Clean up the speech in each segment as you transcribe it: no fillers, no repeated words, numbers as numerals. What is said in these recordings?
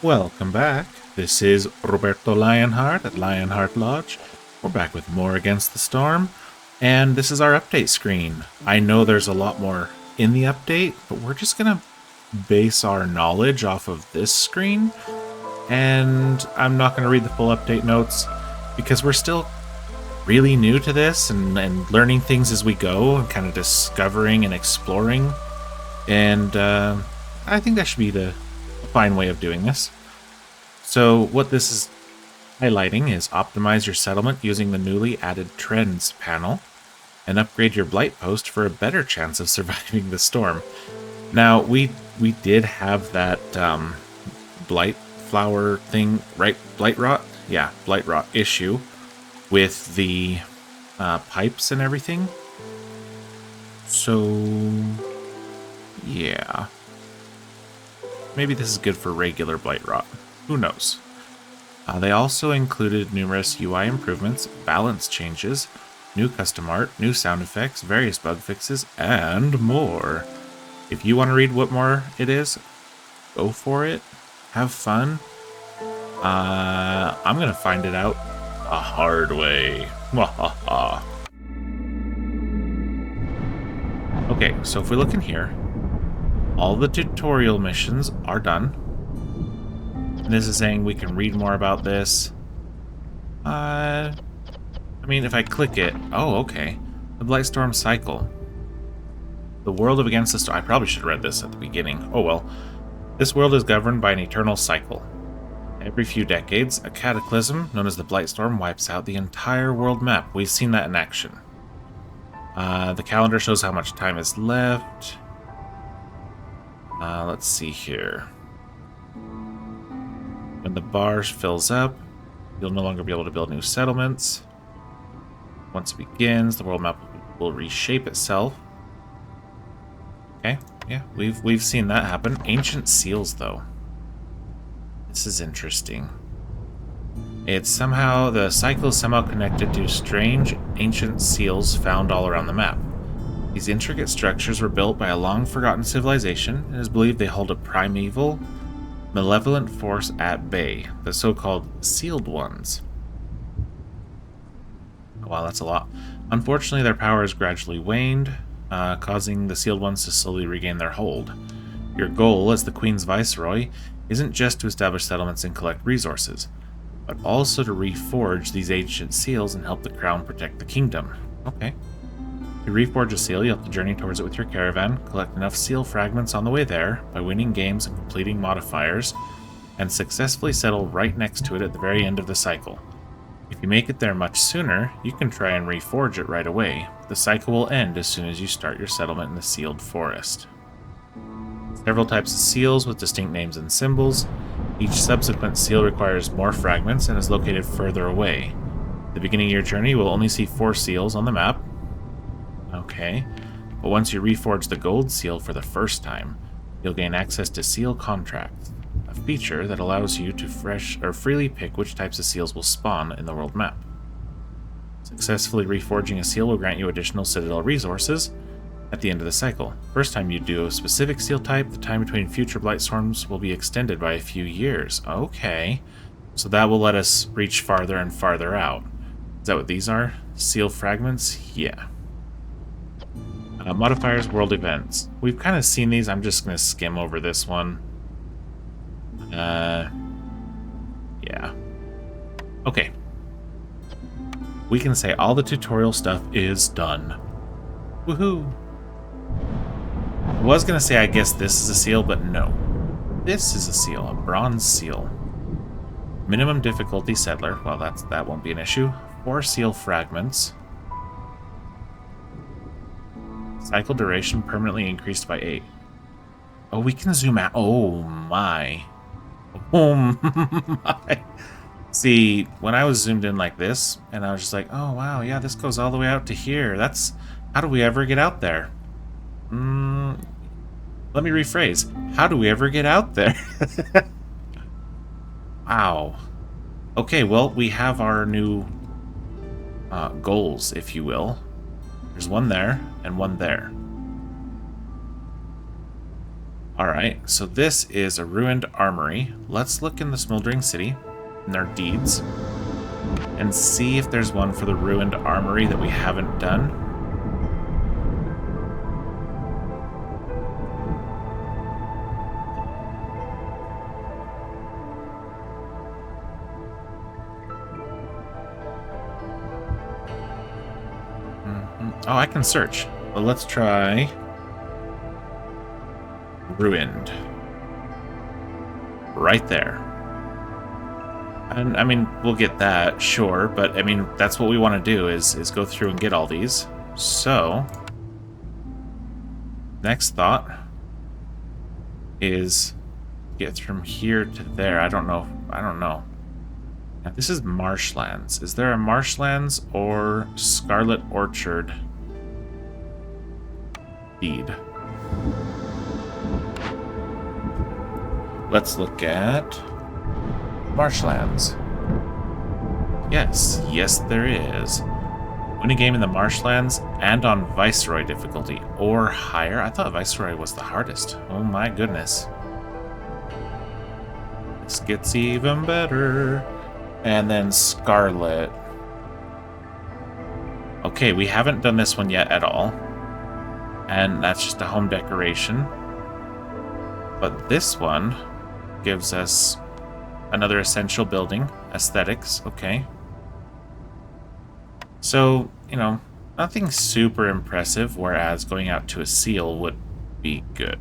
Welcome back. This is Roberto Lionheart at Lionheart Lodge. We're back with more Against the Storm, and this is our update screen. I know there's a lot more in the update, but we're just gonna base our knowledge off of this screen, and I'm not gonna read the full update notes because we're still really new to this and learning things as we go and kind of discovering and exploring, and I think that should be the fine way of doing this. So what this is highlighting is optimize your settlement using the newly added trends panel and upgrade your blight post for a better chance of surviving the storm. Now we did have that blight flower thing, right? Blight rot? Yeah, blight rot issue with the pipes and everything. So yeah. Maybe this is good for regular blight rot. Who knows? They also included numerous UI improvements, balance changes, new custom art, new sound effects, various bug fixes, and more. If you want to read what more it is, go for it. Have fun. I'm going to find it out a hard way. Okay, so if we look in here, all the tutorial missions are done. And this is saying we can read more about this. I mean, if I click it... Oh, okay. The Blightstorm Cycle. The world of Against the Storm... I probably should have read this at the beginning. Oh well. This world is governed by an eternal cycle. Every few decades, a cataclysm known as the Blightstorm wipes out the entire world map. We've seen that in action. The calendar shows how much time is left. Let's see here. When the bar fills up, you'll no longer be able to build new settlements. Once it begins, the world map will reshape itself. Okay, yeah, we've seen that happen. Ancient seals, though. This is interesting. It's somehow, the cycle is somehow connected to strange ancient seals found all around the map. These intricate structures were built by a long-forgotten civilization, and it is believed they hold a primeval, malevolent force at bay, the so-called Sealed Ones. Wow, that's a lot. Unfortunately, their power has gradually waned, causing the Sealed Ones to slowly regain their hold. Your goal as the Queen's Viceroy isn't just to establish settlements and collect resources, but also to reforge these ancient seals and help the Crown protect the kingdom. Okay. To reforge a seal, you'll have to journey towards it with your caravan, collect enough seal fragments on the way there by winning games and completing modifiers, and successfully settle right next to it at the very end of the cycle. If you make it there much sooner, you can try and reforge it right away. The cycle will end as soon as you start your settlement in the sealed forest. Several types of seals with distinct names and symbols. Each subsequent seal requires more fragments and is located further away. At the beginning of your journey, you will only see 4 seals on the map. Okay, but once you reforge the gold seal for the first time, you'll gain access to seal contracts, a feature that allows you to freely pick which types of seals will spawn in the world map. Successfully reforging a seal will grant you additional citadel resources at the end of the cycle. First time you do a specific seal type, the time between future blight storms will be extended by a few years. Okay, so that will let us reach farther and farther out. Is that what these are? Seal fragments? Yeah. Modifiers, world events. We've kind of seen these. I'm just going to skim over this one. Yeah. Okay. We can say all the tutorial stuff is done. Woohoo! I was going to say I guess this is a seal, but no. This is a seal, a bronze seal. Minimum difficulty settler. Well, that won't be an issue. 4 seal fragments. Cycle duration permanently increased by 8. Oh, we can zoom out. Oh my. Oh my. See, when I was zoomed in like this, and I was just like, oh wow, yeah, this goes all the way out to here. That's... How do we ever get out there? Let me rephrase. How do we ever get out there? Wow. Okay, well, we have our new goals, if you will. There's one there, and one there. Alright, so this is a ruined armory. Let's look in the Smoldering City, in their deeds, and see if there's one for the ruined armory that we haven't done. Oh, I can search. Well, let's try ruined. Right there. And I mean, we'll get that, sure, but I mean, that's what we want to do is go through and get all these. So, next thought is get from here to there. I don't know. Now, this is marshlands. Is there a marshlands or Scarlet Orchard deed? Let's look at marshlands. Yes, there is. Win a game in the marshlands and on Viceroy difficulty or higher. I thought Viceroy was the hardest. Oh my goodness. This gets even better. And then Scarlet. Okay, we haven't done this one yet at all. And that's just a home decoration. But this one gives us another essential building. Aesthetics, okay. So, you know, nothing super impressive, whereas going out to a seal would be good.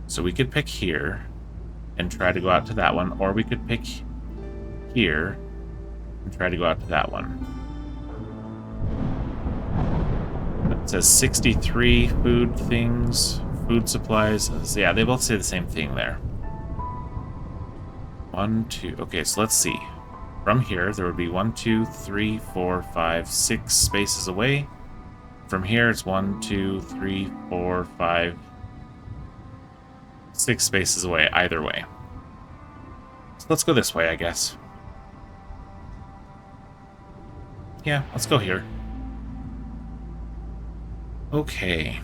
So we could pick here and try to go out to that one, or we could pick here and try to go out to that one. It says 63 food things, food supplies. So yeah, they both say the same thing there. 1, 2. Okay, so let's see. From here, there would be 1, 2, 3, 4, 5, 6 spaces away. From here, it's 1, 2, 3, 4, 5, 6 spaces away, either way. So let's go this way, I guess. Yeah, let's go here. Okay.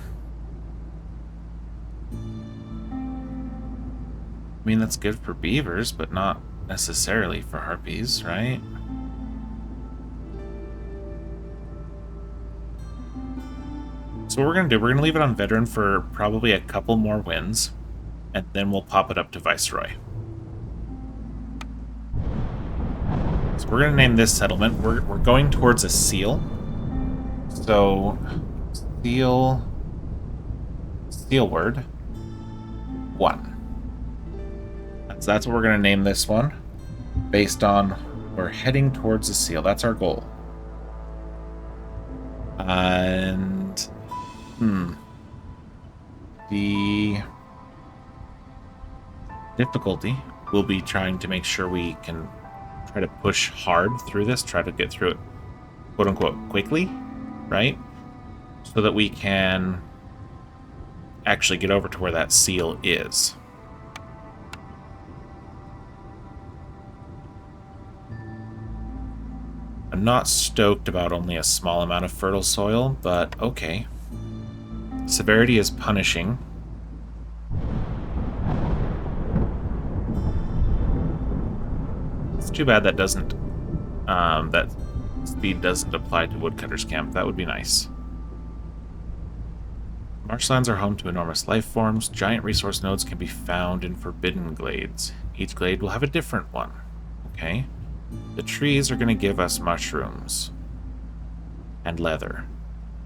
I mean, that's good for beavers, but not necessarily for harpies, right? So what we're going to do, we're going to leave it on veteran for probably a couple more wins, and then we'll pop it up to Viceroy. So we're going to name this settlement. We're going towards a seal. So, Sealward 1. That's what we're going to name this one, based on we're heading towards a seal. That's our goal. And the difficulty will be trying to make sure we can try to push hard through this, try to get through it, quote unquote, quickly, right? So that we can actually get over to where that seal is. I'm not stoked about only a small amount of fertile soil, but okay. Severity is punishing. It's too bad that doesn't, that speed doesn't apply to Woodcutter's Camp. That would be nice. Marshlands are home to enormous life forms. Giant resource nodes can be found in forbidden glades. Each glade will have a different one. Okay. The trees are going to give us mushrooms and leather.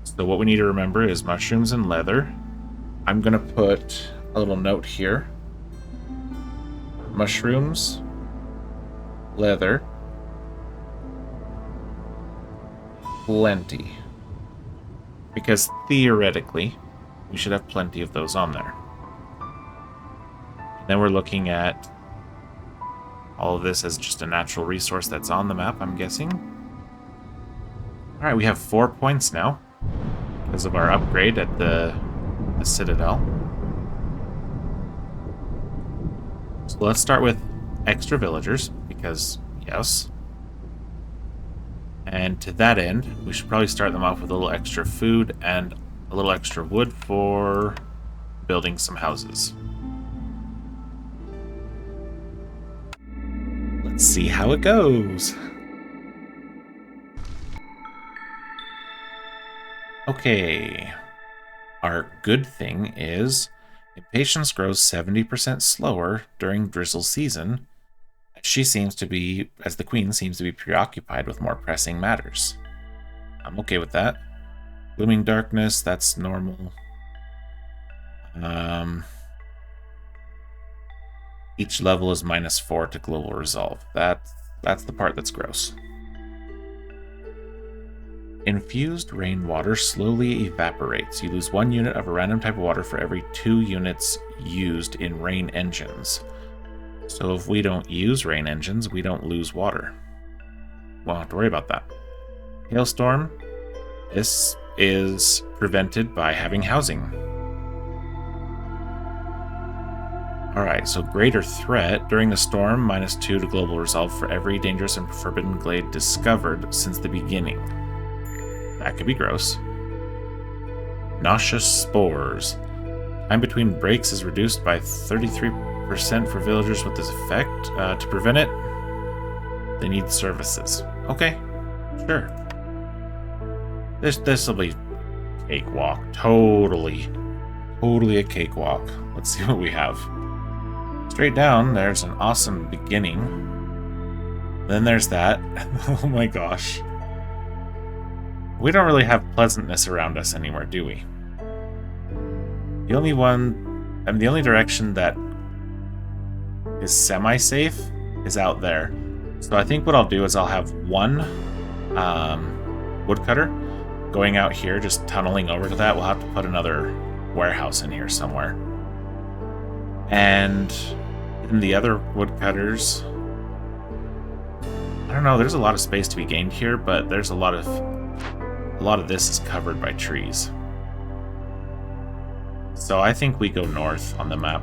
So what we need to remember is mushrooms and leather. I'm going to put a little note here. Mushrooms, leather, plenty. Because theoretically, we should have plenty of those on there. Then we're looking at all of this as just a natural resource that's on the map, I'm guessing. Alright, we have 4 points now because of our upgrade at the Citadel. So let's start with extra villagers, because yes. And to that end, we should probably start them off with a little extra food and a little extra wood for building some houses. Let's see how it goes. Okay. Our good thing is impatience grows 70% slower during drizzle season. She seems to be, as the queen, seems to be preoccupied with more pressing matters. I'm okay with that. Blooming darkness, that's normal. Each level is -4 to global resolve. That's the part that's gross. Infused rainwater slowly evaporates. You lose 1 unit of a random type of water for every 2 units used in rain engines. So if we don't use rain engines, we don't lose water. Won't have to worry about that. Hailstorm. This is prevented by having housing. Alright, so greater threat. During the storm, -2 to global resolve for every dangerous and forbidden glade discovered since the beginning. That could be gross. Nauseous spores. Time between breaks is reduced by 33% for villagers with this effect. To prevent it, they need services. Okay, sure. This will be cakewalk. Totally a cakewalk. Let's see what we have. Straight down, there's an awesome beginning. Then there's that. Oh my gosh. We don't really have pleasantness around us anymore, do we? The only direction that is semi-safe is out there. So I think what I'll do is I'll have one woodcutter going out here, just tunneling over to that. We'll have to put another warehouse in here somewhere. And in the other woodcutters, I don't know, there's a lot of space to be gained here, but there's a lot of this is covered by trees. So I think we go north on the map.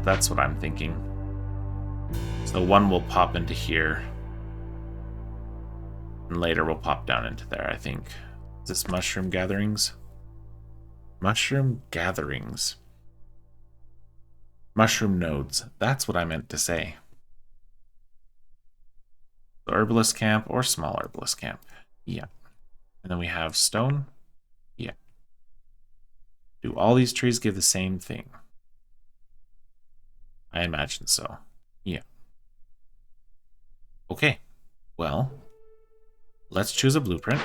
That's what I'm thinking. So one will pop into here. And later we'll pop down into there, I think. Is this mushroom gatherings? Mushroom gatherings. Mushroom nodes. That's what I meant to say. The herbalist camp or small herbalist camp. Yeah. And then we have stone. Yeah. Do all these trees give the same thing? I imagine so. Yeah. Okay. Well, let's choose a blueprint.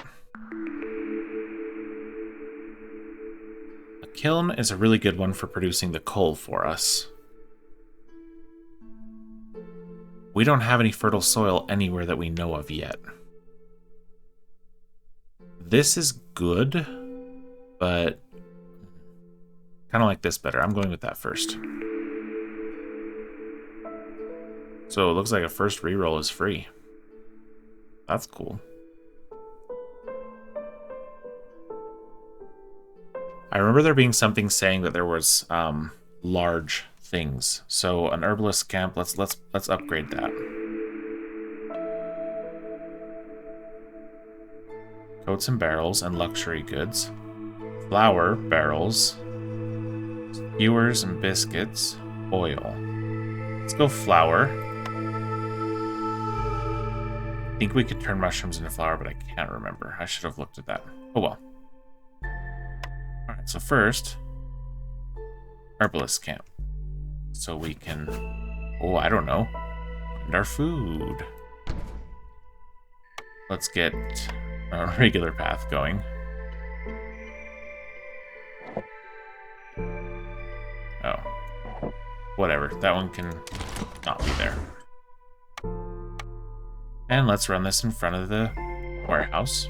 A kiln is a really good one for producing the coal for us. We don't have any fertile soil anywhere that we know of yet. This is good, but kind of like this better. I'm going with that first. So it looks like a first reroll is free. That's cool. I remember there being something saying that there was large things. So an herbalist camp, let's upgrade that. Coats and barrels and luxury goods. Flour barrels. Skewers and biscuits. Oil. Let's go flour. I think we could turn mushrooms into flour, but I can't remember. I should have looked at that. Oh well. Alright, so first, herbalist camp. So we can, oh, I don't know, find our food. Let's get a regular path going. Oh, whatever. That one can not be there. And let's run this in front of the warehouse.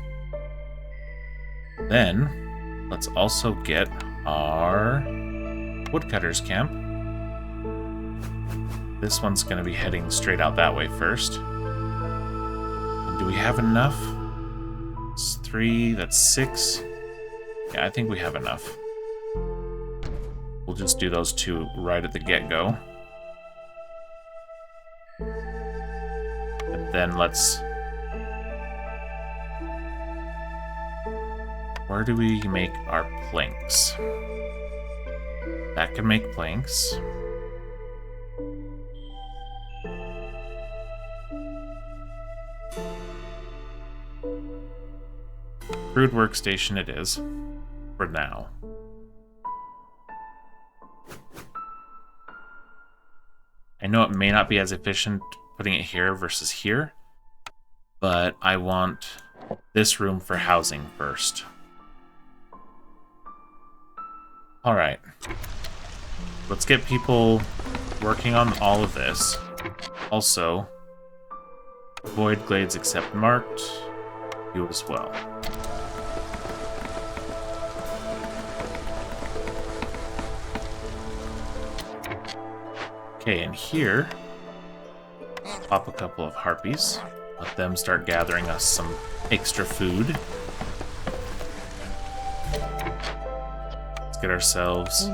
Then, let's also get our woodcutter's camp. This one's going to be heading straight out that way first. And do we have enough? It's 3, that's 6. Yeah, I think we have enough. We'll just do those 2 right at the get-go. And then let's Where do we make our planks? That can make planks. Crude workstation it is. For now. I know it may not be as efficient putting it here versus here, but I want this room for housing first. Alright. Let's get people working on all of this. Also, void glades except marked. You as well. Okay, and here, pop a couple of harpies. Let them start gathering us some extra food. Let's get ourselves,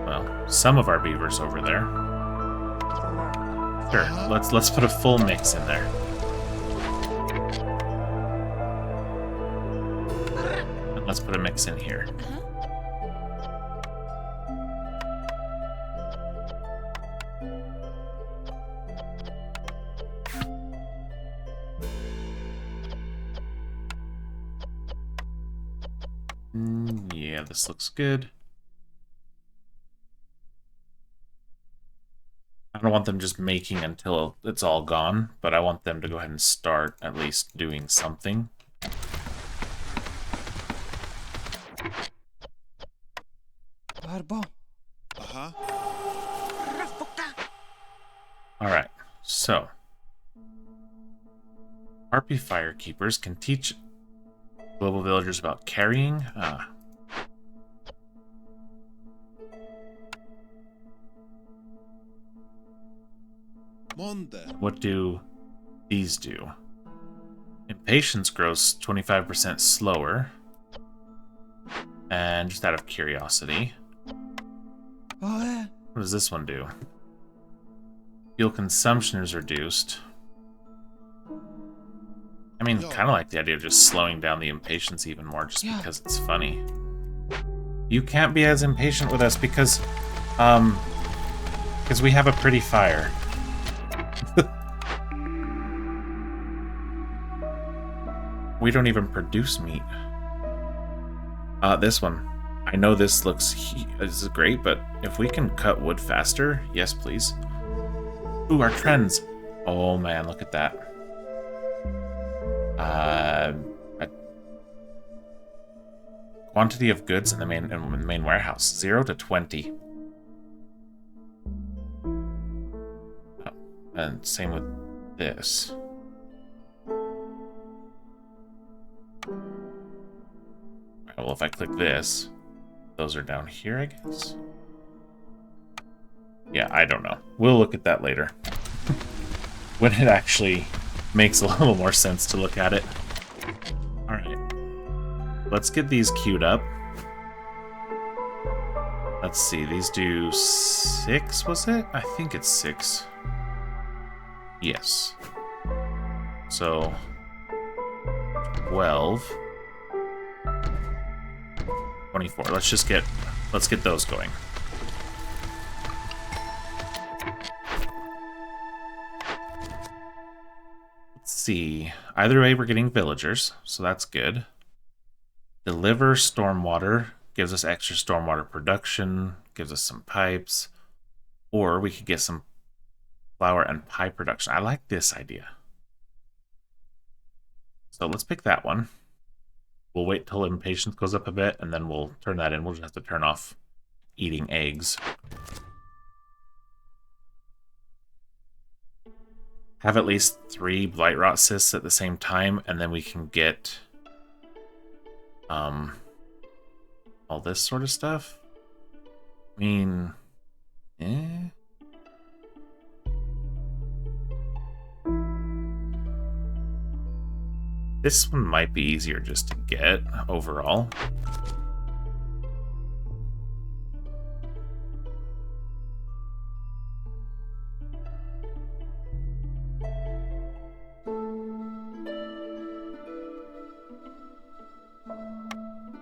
well, some of our beavers over there. Sure, let's put a full mix in there. And let's put a mix in here. Yeah, this looks good. I don't want them just making until it's all gone, but I want them to go ahead and start at least doing something. Alright, so Harpy Firekeepers can teach global villagers about carrying. What do these do? Impatience grows 25% slower. And just out of curiosity, what does this one do? Fuel consumption is reduced. I mean, kind of like the idea of just slowing down the impatience even more just because it's funny. You can't be as impatient with us because we have a pretty fire. We don't even produce meat. This one. I know this is great, but if we can cut wood faster, yes, please. Ooh, our trends. Oh man, look at that. Quantity of goods in the main warehouse, 0 to 20. Oh, and same with this. Right, well, if I click this, those are down here, I guess. Yeah, I don't know. We'll look at that later. When it actually makes a little more sense to look at it. Alright. Let's get these queued up. Let's see, these do 6, was it? I think it's 6. Yes. So 12. 24. Let's get those going. Let's see. Either way, we're getting villagers, so that's good. Deliver stormwater gives us extra stormwater production, gives us some pipes, or we could get some flour and pie production. I like this idea. So let's pick that one. We'll wait till impatience goes up a bit, and then we'll turn that in. We'll just have to turn off eating eggs. Have at least 3 blight rot cysts at the same time, and then we can get all this sort of stuff. I mean, this one might be easier just to get overall.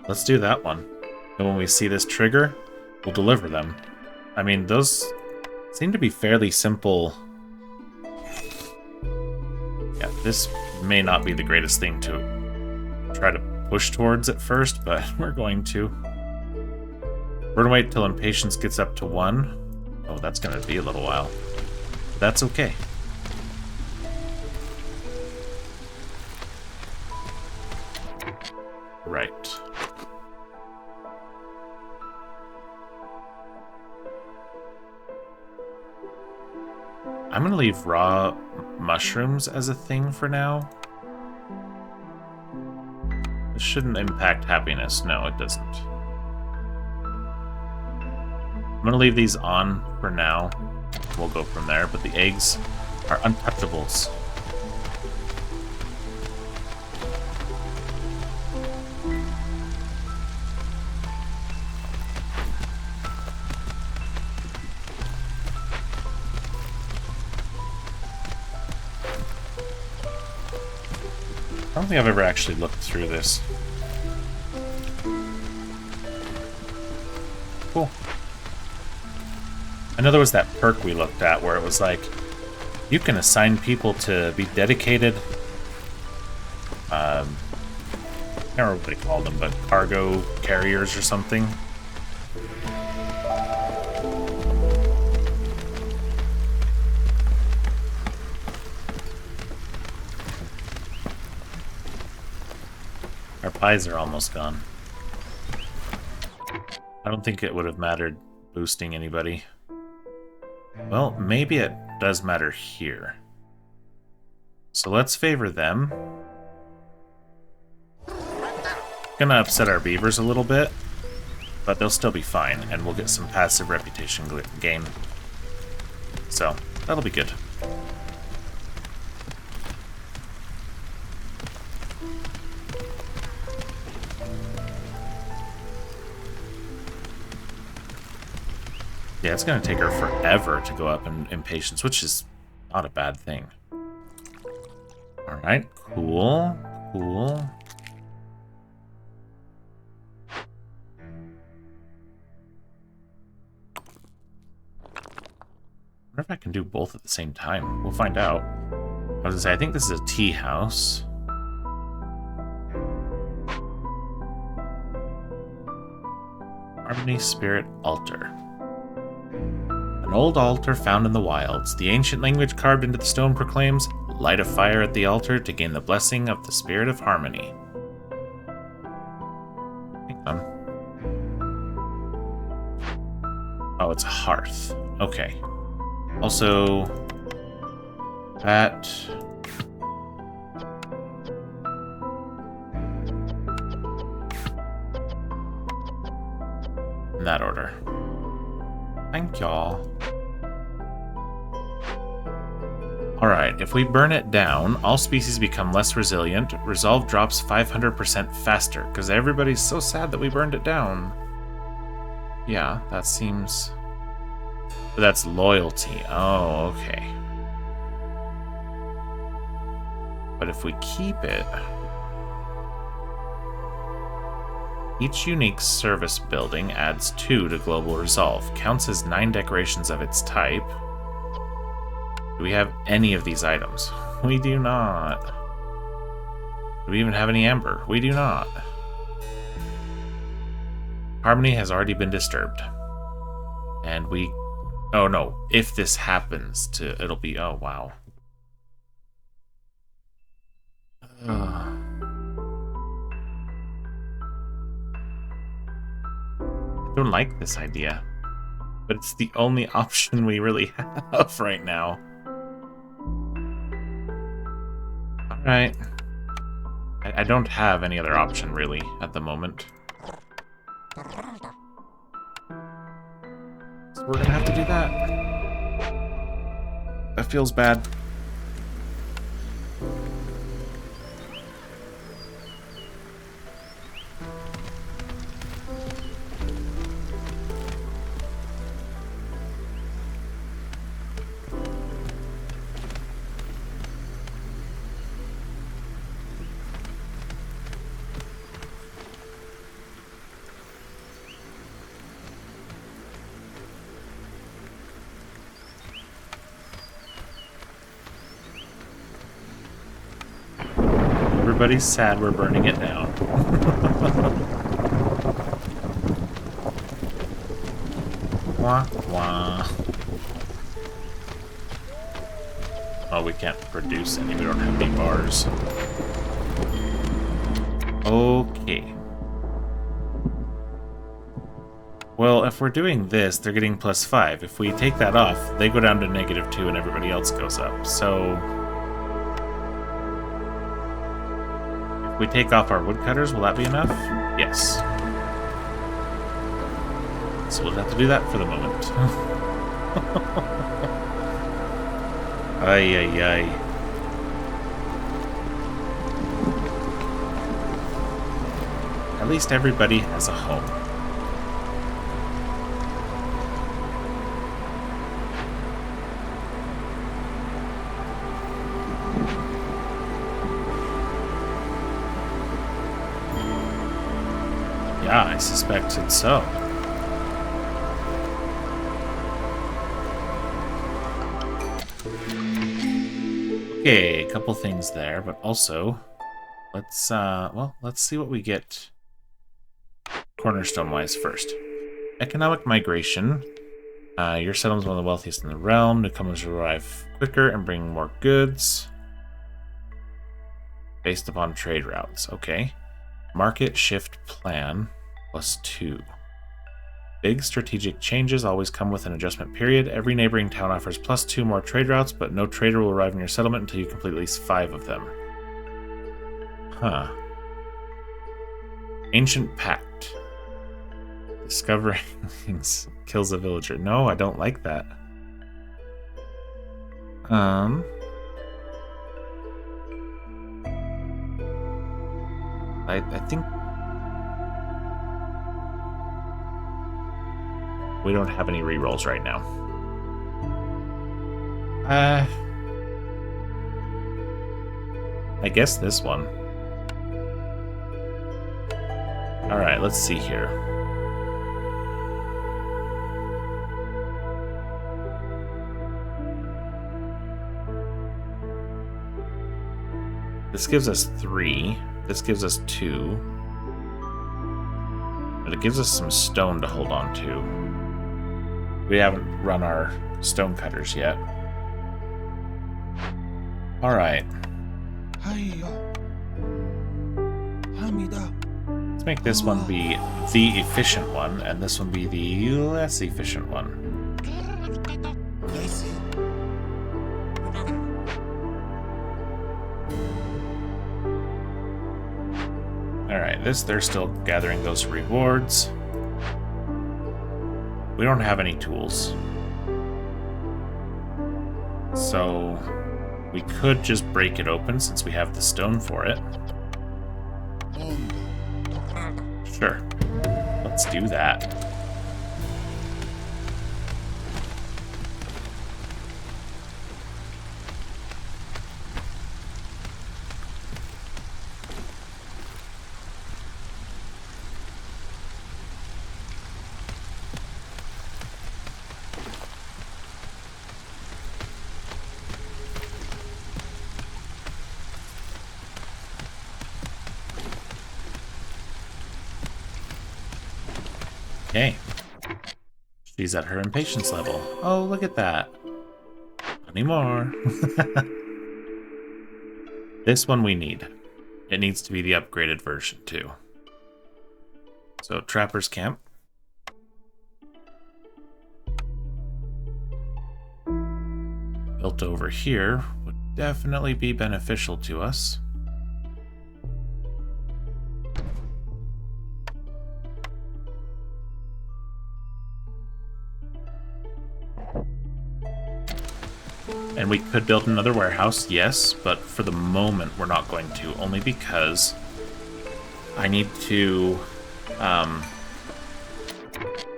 Let's do that one. And when we see this trigger, we'll deliver them. I mean, those seem to be fairly simple. Yeah, this may not be the greatest thing to try to push towards at first, but we're going to. We're gonna wait till impatience gets up to 1. Oh, that's gonna be a little while. That's okay. Right. I'm gonna leave raw mushrooms as a thing for now. This shouldn't impact happiness. No, it doesn't. I'm gonna leave these on for now. We'll go from there, but the eggs are untouchables. I don't think I've ever actually looked through this. Cool. I know there was that perk we looked at where it was like, you can assign people to be dedicated, I can't remember what they called them, but cargo carriers or something. Our pies are almost gone. I don't think it would have mattered boosting anybody. Well, maybe it does matter here. So let's favor them. Gonna upset our beavers a little bit, but they'll still be fine, and we'll get some passive reputation gain. So, that'll be good. Yeah, it's going to take her forever to go up in impatience, which is not a bad thing. Alright, cool. Cool. I wonder if I can do both at the same time. We'll find out. I was going to say, I think this is a tea house. Harmony Spirit Altar. An old altar found in the wilds. The ancient language carved into the stone proclaims, "Light a fire at the altar to gain the blessing of the spirit of harmony." Hang on. Oh, it's a hearth. Okay. Also, that... in that order. Thank y'all. Alright, if we burn it down, all species become less resilient. Resolve drops 500% faster, because everybody's so sad that we burned it down. Yeah, that seems... But that's loyalty. Oh, okay. But if we keep it... Each unique service building adds 2 to global resolve. Counts as 9 decorations of its type. Do we have any of these items? We do not. Do we even have any amber? We do not. Harmony has already been disturbed. And we... Oh no, if this happens to... It'll be... Oh, wow. I don't like this idea. But it's the only option we really have right now. Alright. I don't have any other option, really, at the moment. So we're gonna have to do that. That feels bad. Everybody's sad we're burning it down. Wah, wah. Oh, we can't produce any. We don't have any bars. Okay. Well, if we're doing this, they're getting +5. If we take that off, they go down to -2 and everybody else goes up. So if we take off our woodcutters, will that be enough? Yes. So we'll have to do that for the moment. Ay, ay, ay. At least everybody has a home. Yeah, I suspected so. Okay, a couple things there, but also let's see what we get cornerstone-wise first. Economic migration. Your settlement's one of the wealthiest in the realm. Newcomers arrive quicker and bring more goods. Based upon trade routes. Okay. Market shift plan +2. Big strategic changes always come with an adjustment period. Every neighboring town offers +2 more trade routes, but no trader will arrive in your settlement until you complete at least 5 of them. Huh. Ancient Pact. Discovering things kills a villager. No, I don't like that. I think we don't have any rerolls right now. I guess this one. Alright, let's see here. This gives us 3. This gives us 2. But it gives us some stone to hold on to. We haven't run our stone cutters yet. Alright. Let's make this one be the efficient one, and this one be the less efficient one. Alright, they're still gathering those rewards. We don't have any tools. So we could just break it open since we have the stone for it. Sure. Let's do that. Okay. She's at her impatience level. Oh, look at that. Any more? This one we need. It needs to be the upgraded version, too. So, Trapper's Camp. Built over here would definitely be beneficial to us. And we could build another warehouse, yes, but for the moment we're not going to, only because I need to,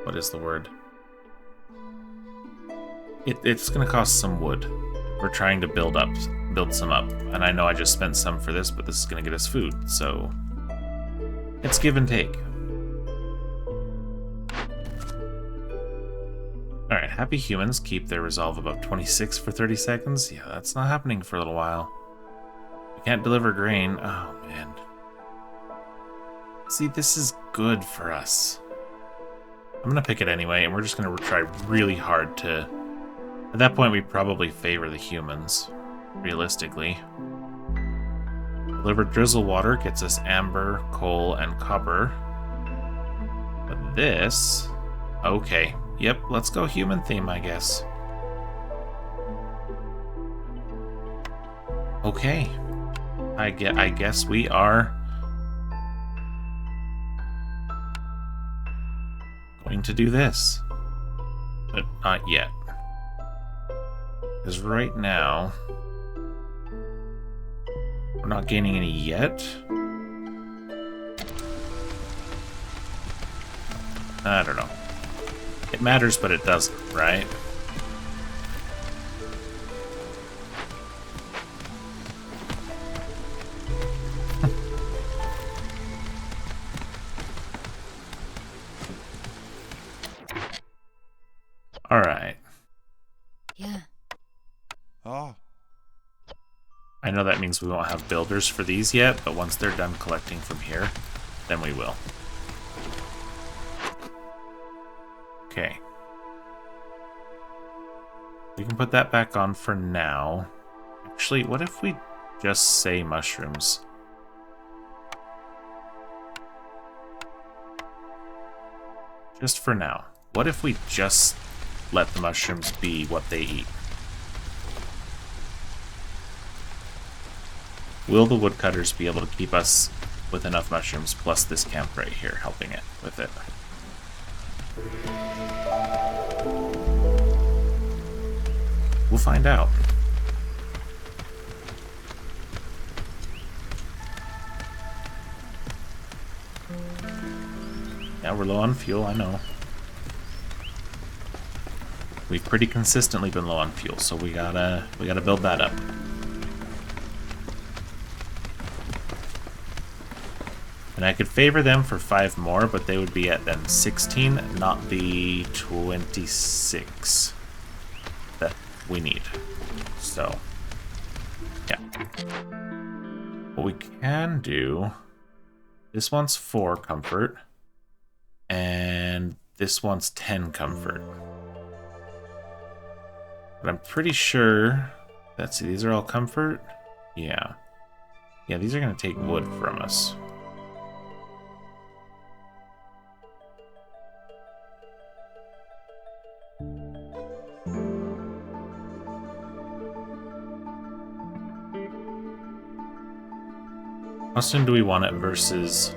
what is the word? It's going to cost some wood. We're trying to build some up, and I know I just spent some for this, but this is going to get us food, so it's give and take. Alright, happy humans keep their resolve above 26 for 30 seconds. Yeah, that's not happening for a little while. Can't deliver grain. Oh, man. See, this is good for us. I'm going to pick it anyway, and we're just going to try really hard to... At that point, we probably favor the humans, realistically. Delivered drizzle water gets us amber, coal, and copper. But this... Okay. Yep, let's go human theme, I guess. Okay. I guess we are going to do this. But not yet. Because right now, we're not gaining any yet. I don't know. It matters, but it doesn't, right? All right. Yeah. Oh. I know that means we won't have builders for these yet, but once they're done collecting from here, then we will. Okay. We can put that back on for now. Actually, what if we just say mushrooms? Just for now. What if we just let the mushrooms be what they eat? Will the woodcutters be able to keep us with enough mushrooms plus this camp right here helping it with it? We'll find out. Yeah, we're low on fuel, I know. We've pretty consistently been low on fuel, so we gotta build that up. And I could favor them for 5 more, but they would be at then 16, not the 26 that we need. So, yeah. What we can do, this one's 4 comfort, and this one's 10 comfort. But I'm pretty sure, let's see, these are all comfort? Yeah. Yeah, these are going to take wood from us. How soon do we want it versus...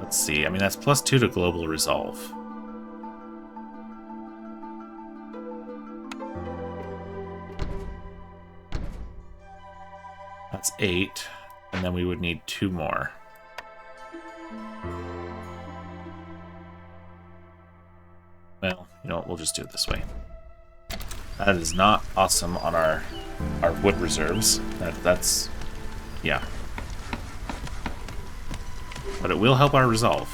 Let's see, I mean that's +2 to global resolve. That's 8, and then we would need 2 more. Well, you know what, we'll just do it this way. That is not awesome on our wood reserves. That's... yeah. But it will help our resolve.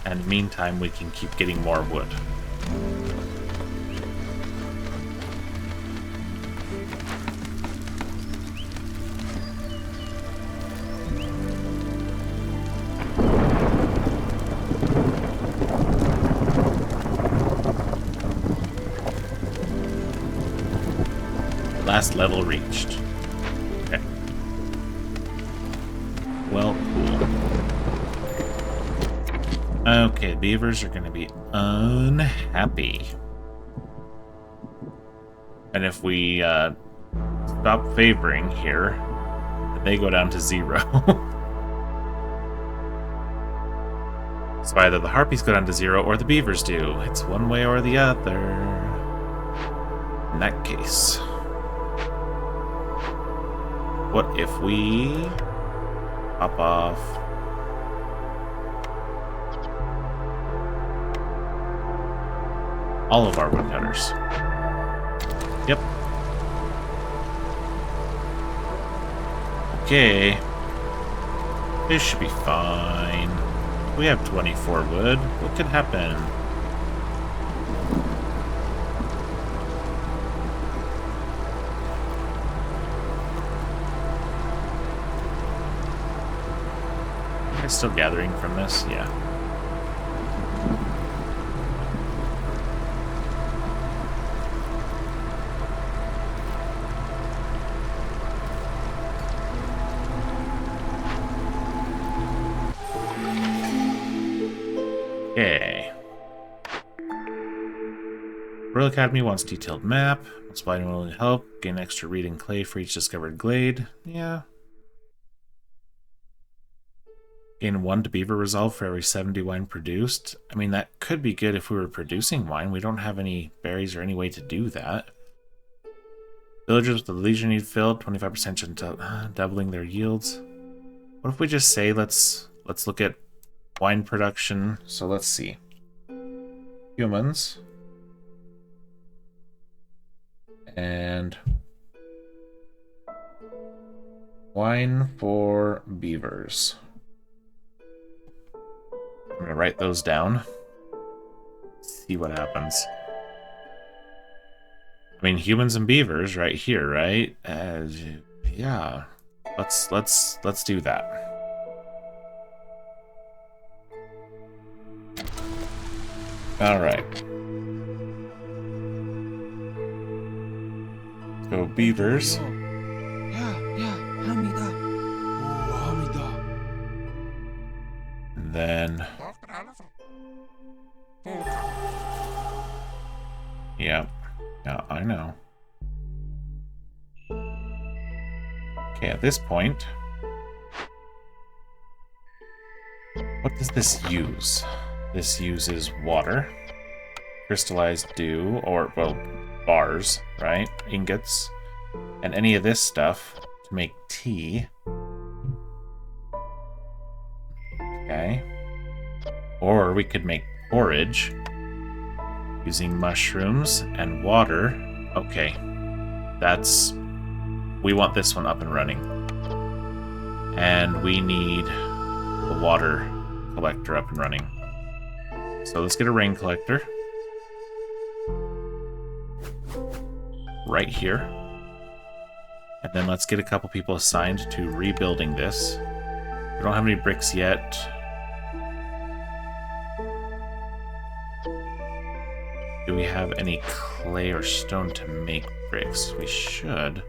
And meantime, we can keep getting more wood. Last level reached. Okay. Well, cool. Okay, beavers are going to be unhappy. And if we stop favoring here, they go down to 0. So either the harpies go down to 0 or the beavers do. It's one way or the other. In that case... what if we pop off all of our woodcutters? Yep. Okay. This should be fine. We have 24 wood. What could happen? guys still gathering from this? Yeah. Okay. Royal Academy wants detailed map. Wants wine willing to help. Gain extra reading clay for each discovered glade. Yeah. Gain 1 to beaver resolve for every 70 wine produced. I mean, that could be good if we were producing wine. We don't have any berries or any way to do that. Villagers with the leisure need filled. 25% chance of doubling their yields. What if we just say let's look at wine production? So let's see. Humans. And wine for beavers. I'm going to write those down. See what happens. I mean, humans and beavers right here, right? Yeah. Let's do that. All right. Go beavers. And then yeah, I know. Okay, at this point, what does this use? This uses water, crystallized dew, or, well, bars, right? Ingots, and any of this stuff to make tea. Okay. Or we could make porridge using mushrooms and water. Okay. We want this one up and running. And we need the water collector up and running. So let's get a rain collector. Right here. And then let's get a couple people assigned to rebuilding this. We don't have any bricks yet. Do we have any clay or stone to make bricks? We should.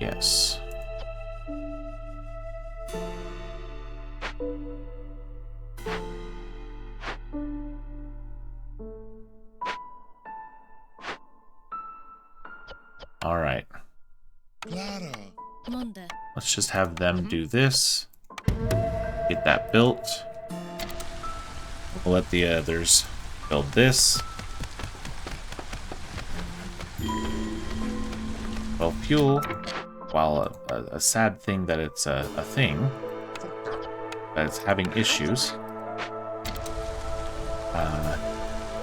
Yes. All right. Let's just have them do this. Get that built. We'll let the others build this. Well, fuel, while a sad thing that it's a thing, that it's having issues,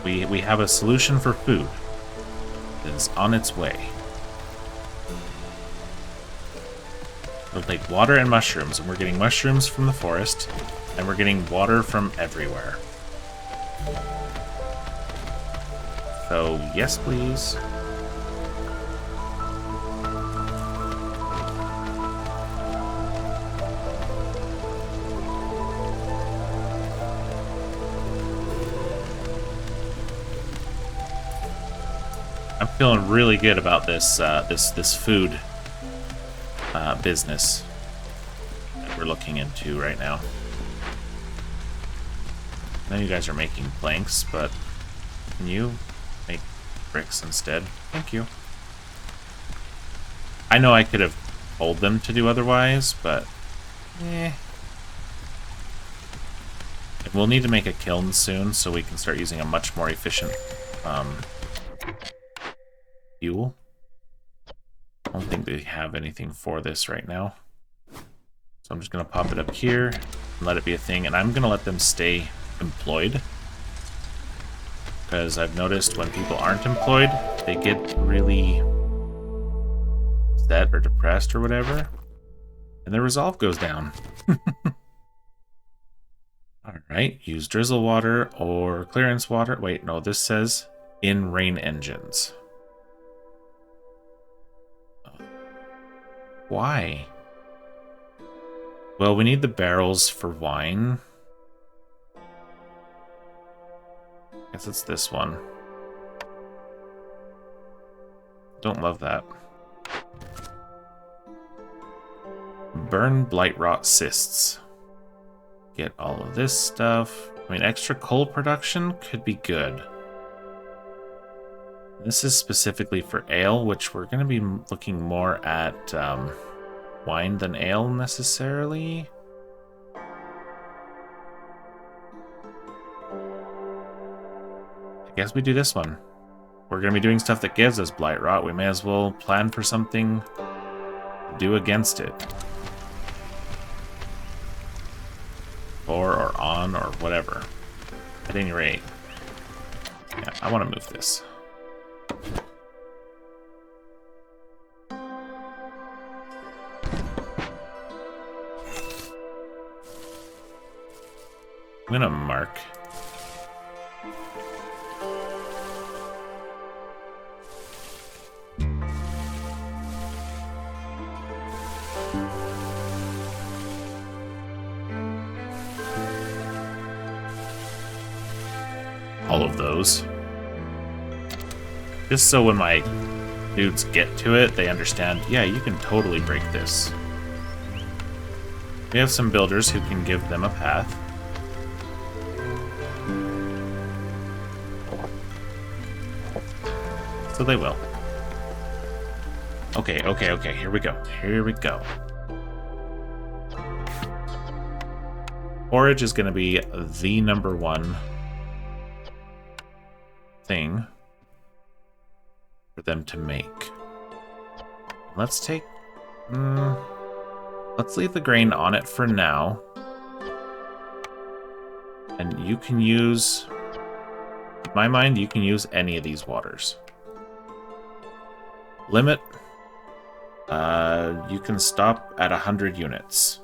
we have a solution for food that is on its way. We'll take water and mushrooms, and we're getting mushrooms from the forest, and we're getting water from everywhere. So, yes, please. I'm feeling really good about this this food business that we're looking into right now. I know you guys are making planks, but can you make bricks instead? Thank you. I know I could have told them to do otherwise, but And we'll need to make a kiln soon so we can start using a much more efficient fuel. I don't think they have anything for this right now. So I'm just going to pop it up here and let it be a thing. And I'm going to let them stay employed. Because I've noticed when people aren't employed, they get really upset or depressed or whatever. And their resolve goes down. Alright, use drizzle water or clearance water. Wait, no, this says in rain engines. Why? Well, we need the barrels for wine. Guess it's this one. Don't love that. Burn blight rot cysts. Get all of this stuff. I mean, extra coal production could be good. This is specifically for ale, which we're going to be looking more at wine than ale necessarily. I guess we do this one. We're going to be doing stuff that gives us blight rot. We may as well plan for something to do against it. Or on, or whatever. At any rate. Yeah, I want to move this. I'm gonna mark. All of those. Just so when my dudes get to it, they understand, yeah, you can totally break this. We have some builders who can give them a path. So they will. Okay, here we go. Here we go. Forage is going to be the #1 thing for them to make. Let's take... let's leave the grain on it for now. And you can use... in my mind, you can use any of these waters. Limit. You can stop at 100 units.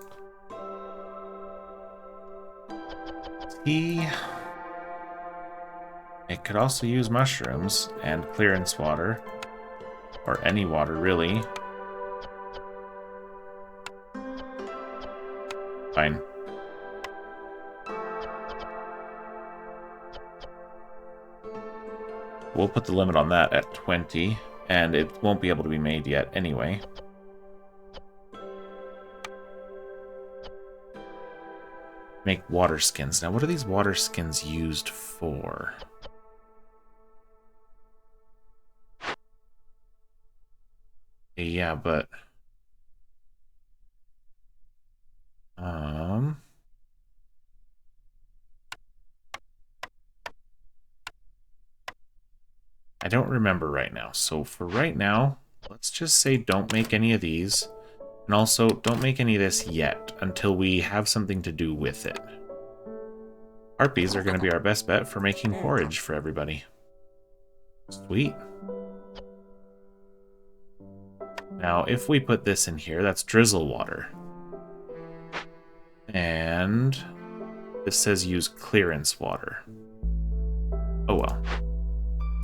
Tea. It could also use mushrooms and clearance water. Or any water, really. Fine. We'll put the limit on that at 20. And it won't be able to be made yet anyway. Make water skins. Now, what are these water skins used for? Yeah, but... I don't remember right now. So for right now, let's just say don't make any of these. And also, don't make any of this yet until we have something to do with it. Harpies are going to be our best bet for making forage for everybody. Sweet. Now, if we put this in here, that's drizzle water. And this says use clearance water. Oh well.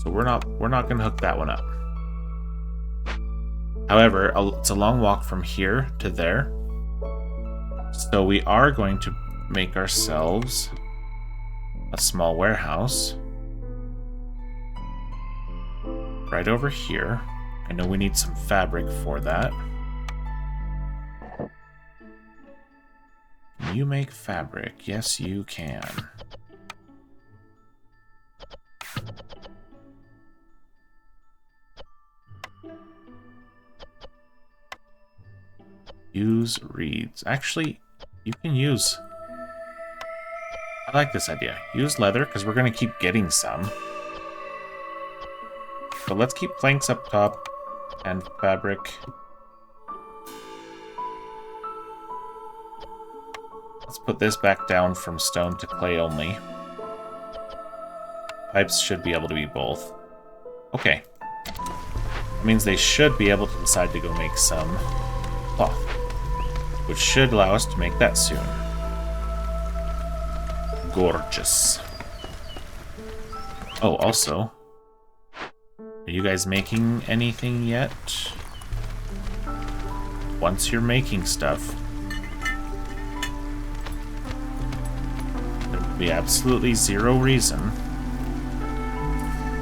So we're not going to hook that one up. However, it's a long walk from here to there. So we are going to make ourselves a small warehouse. Right over here. I know we need some fabric for that. Can you make fabric? Yes, you can. Use reeds. Actually, you can use... I like this idea. Use leather, because we're going to keep getting some. But let's keep planks up top and fabric. Let's put this back down from stone to clay only. Pipes should be able to be both. Okay. That means they should be able to decide to go make some cloth, which should allow us to make that soon. Gorgeous. Oh, also, are you guys making anything yet? Once you're making stuff, be absolutely zero reason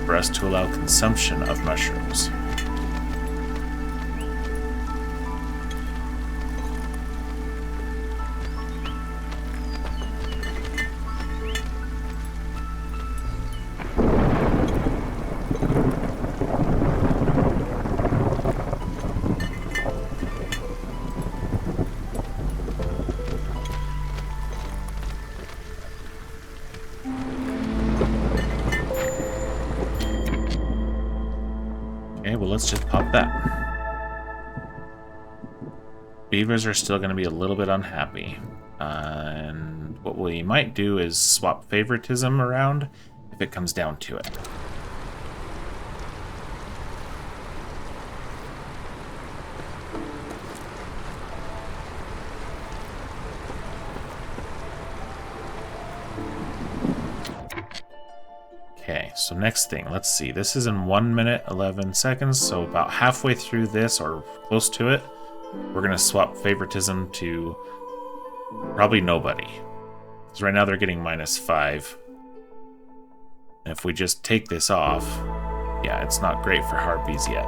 for us to allow consumption of mushrooms. Okay, well, let's just pop that. Beavers are still going to be a little bit unhappy. And what we might do is swap favoritism around if it comes down to it. Okay, so next thing, let's see. This is in 1 minute, 11 seconds, so about halfway through this, or close to it, we're going to swap favoritism to probably nobody. Because right now they're getting -5. And if we just take this off, yeah, it's not great for harpies yet.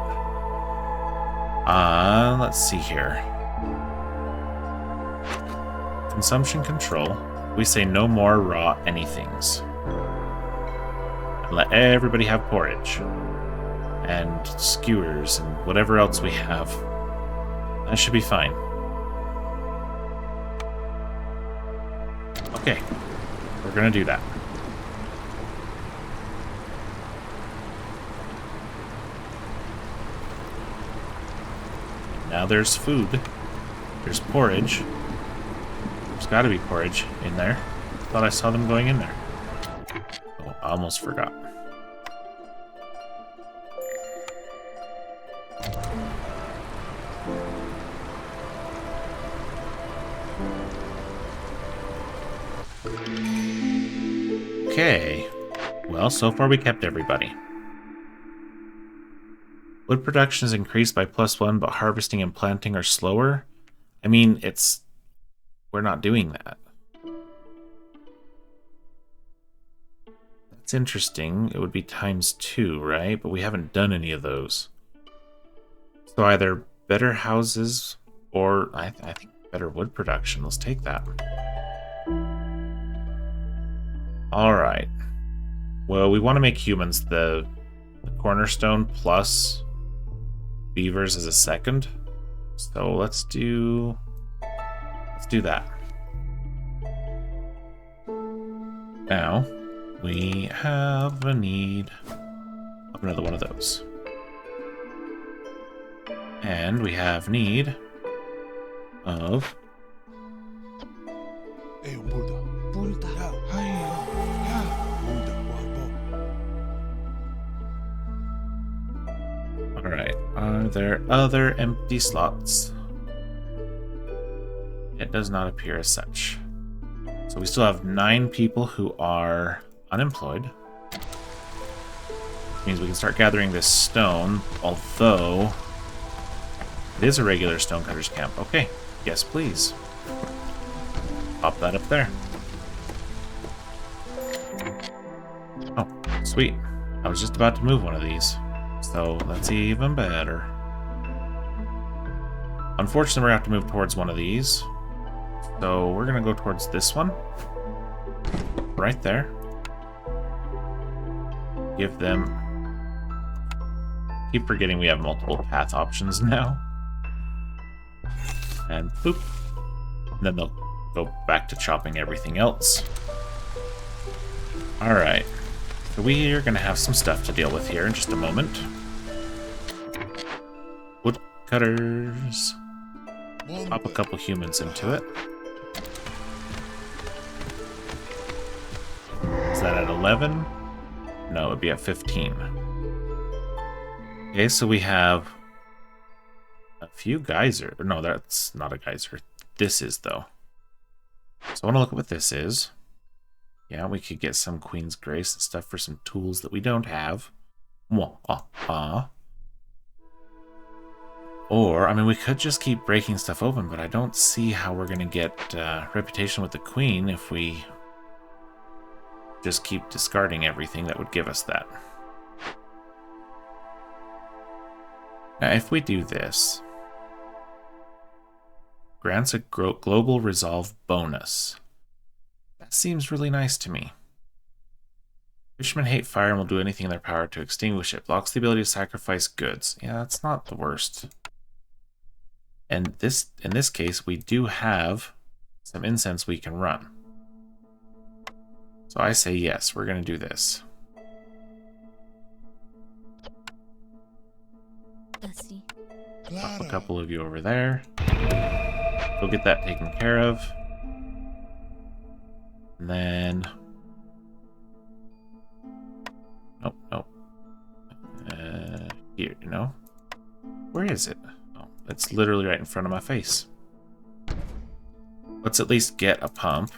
Let's see here. Consumption control. We say no more raw anythings. And let everybody have porridge. And skewers and whatever else we have. That should be fine. Okay. We're gonna do that. Now there's food. There's porridge. There's gotta be porridge in there. Thought I saw them going in there. Oh, I almost forgot. Okay. Well, so far we kept everybody. Wood production is increased by +1, but harvesting and planting are slower. I mean, we're not doing that. That's interesting. It would be ×2, right? But we haven't done any of those. So either better houses or I think better wood production. Let's take that. Alright. Well, we want to make humans the cornerstone plus beavers as a second. So let's do that. Now, we have a need of another one of those. And we have need of Alright, are there other empty slots? It does not appear as such. So we still have 9 people who are unemployed. Means we can start gathering this stone, although it is a regular stonecutter's camp. Okay, yes please. Pop that up there. Oh, sweet. I was just about to move one of these. So that's even better. Unfortunately, we're going to have to move towards one of these. So we're going to go towards this one. Right there. Give them... Keep forgetting we have multiple path options now. And boop. And then they'll go back to chopping everything else. Alright. So we are going to have some stuff to deal with here in just a moment. Woodcutters. Pop a couple humans into it. Is that at 11? No, it would be at 15. Okay, so we have a few geyser. No, that's not a geyser. This is, though. So I want to look at what this is. Yeah, we could get some Queen's Grace and stuff for some tools that we don't have. Or, I mean, we could just keep breaking stuff open, but I don't see how we're going to get reputation with the Queen if we just keep discarding everything that would give us that. Now, if we do this, grants a global resolve bonus. That seems really nice to me. Fishermen hate fire and will do anything in their power to extinguish it. Blocks the ability to sacrifice goods. Yeah, that's not the worst. And in this case, we do have some incense we can run. So I say yes, we're going to do this. Pop a couple of you over there. Go get that taken care of. And then... Nope. Here, you know? Where is it? Oh, it's literally right in front of my face. Let's at least get a pump.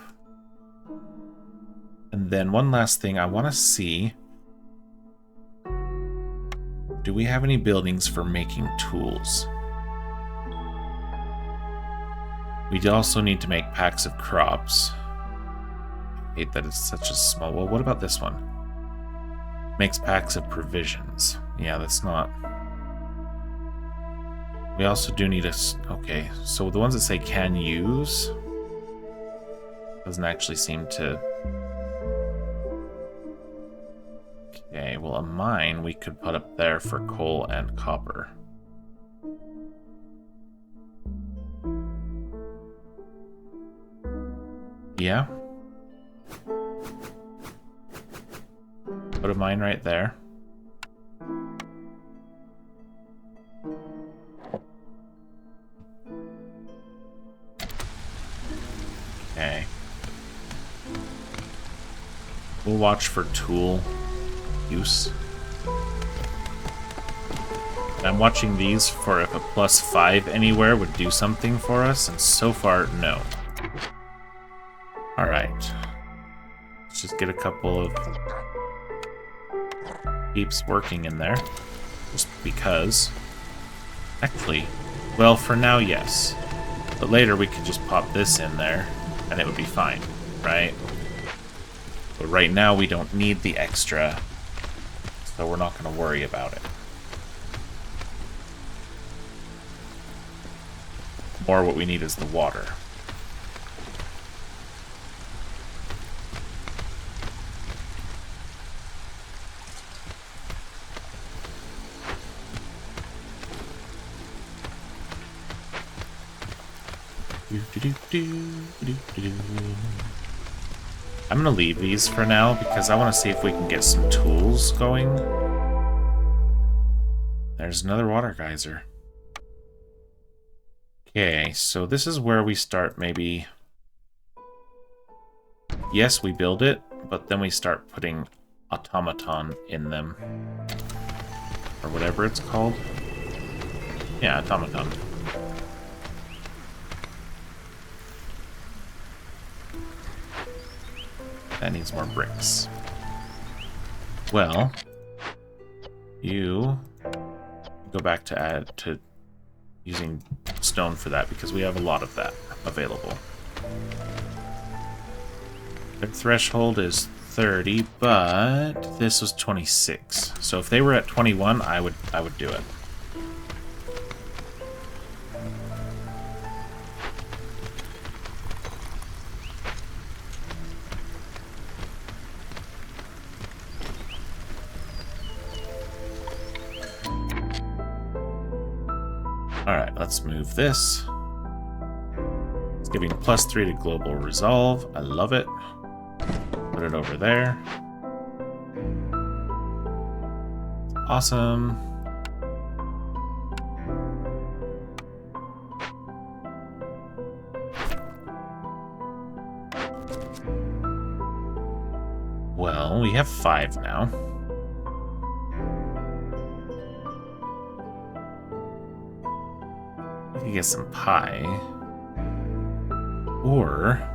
And then one last thing, I want to see... Do we have any buildings for making tools? We also need to make packs of crops. I hate that it's such a small... Well, what about this one? Makes packs of provisions. Yeah, that's not... We also do need a... Okay, so the ones that say can use... Doesn't actually seem to... Okay, well, a mine we could put up there for coal and copper. Yeah. Put a mine right there. Okay. We'll watch for tool use. And I'm watching these for if a +5 anywhere would do something for us, and so far, no. Alright. Let's just get a couple of heaps working in there. Just because. Actually, well, for now, yes. But later we could just pop this in there, and it would be fine, right? But right now we don't need the extra, so we're not going to worry about it. More what we need is the water. I'm gonna leave these for now because I want to see if we can get some tools going. There's another water geyser. Okay, so this is where we start maybe... Yes, we build it, but then we start putting automaton in them. Or whatever it's called. Yeah, automaton. That needs more bricks. Well, you go back to using stone for that because we have a lot of that available. Their threshold is 30, but this was 26. So if they were at 21, I would do it. Alright, let's move this. It's giving +3 to global resolve. I love it. Put it over there. Awesome. Well, we have 5 now. We can get some pie. Or...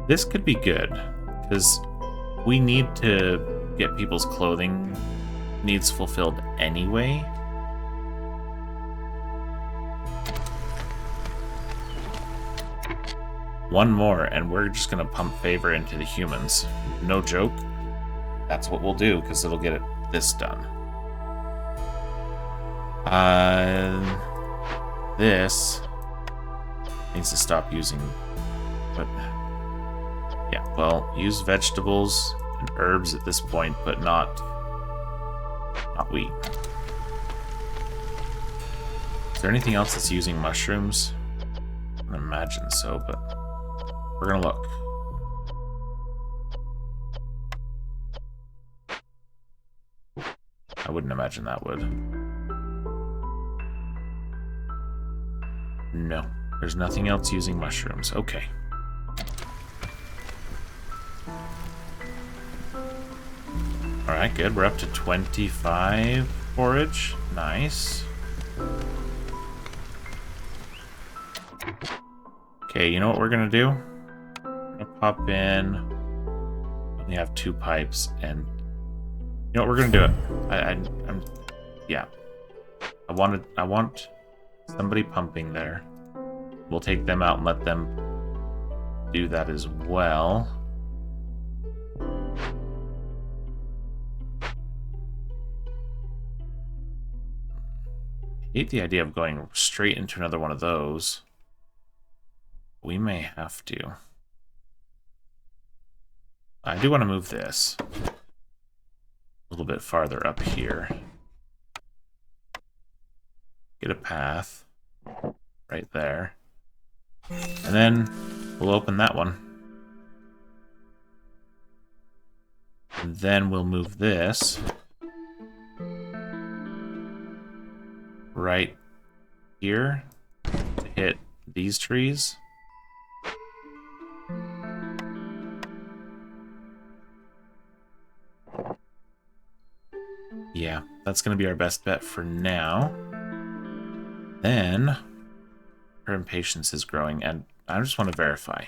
this could be good, because we need to get people's clothing needs fulfilled anyway. One more, and we're just going to pump favor into the humans. No joke. That's what we'll do, because it'll get this done. This needs to stop using... But yeah, well, use vegetables and herbs at this point, but not wheat. Is there anything else that's using mushrooms? I imagine so, but we're gonna look. I wouldn't imagine that would. No, there's nothing else using mushrooms. Okay. Alright, good. We're up to 25 forage. Nice. Okay, you know what we're gonna do? We're gonna pop in. We have 2 pipes, and you know what? We're gonna do it. Yeah. I want somebody pumping there. We'll take them out and let them do that as well. I hate the idea of going straight into another one of those. We may have to. I do want to move this a little bit farther up here. Get a path right there. And then we'll open that one. And then we'll move this right here to hit these trees. Yeah, that's going to be our best bet for now. Then, her impatience is growing, and I just want to verify.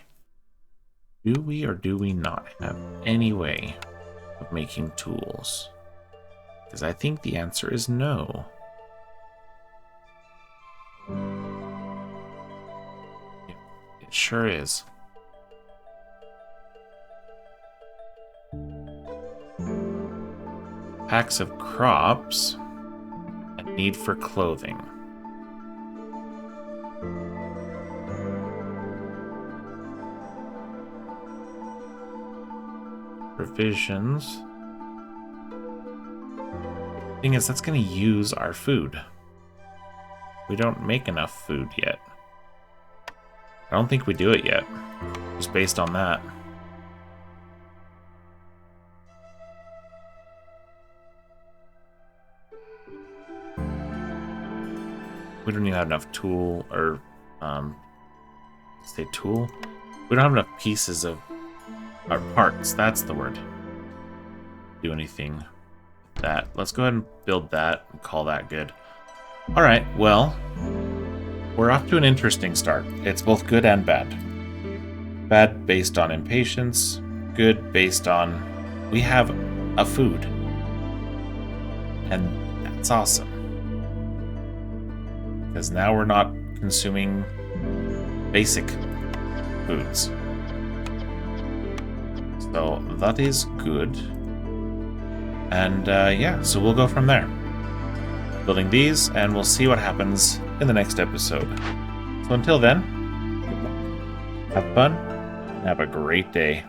Do we or do we not have any way of making tools? Because I think the answer is no. It sure is. Packs of crops and need for clothing. Provisions. Thing is, that's going to use our food. We don't make enough food yet. I don't think we do it yet, just based on that. We don't even have enough tool, or, say tool? We don't have enough pieces of our parts, that's the word. Do anything with that. Let's go ahead and build that and call that good. Alright, well, we're off to an interesting start. It's both good and bad. Bad based on impatience, good based on we have a food. And that's awesome. Because now we're not consuming basic foods. So that is good. And yeah, so we'll go from there. Building these, and we'll see what happens in the next episode. So until then, have fun, and have a great day.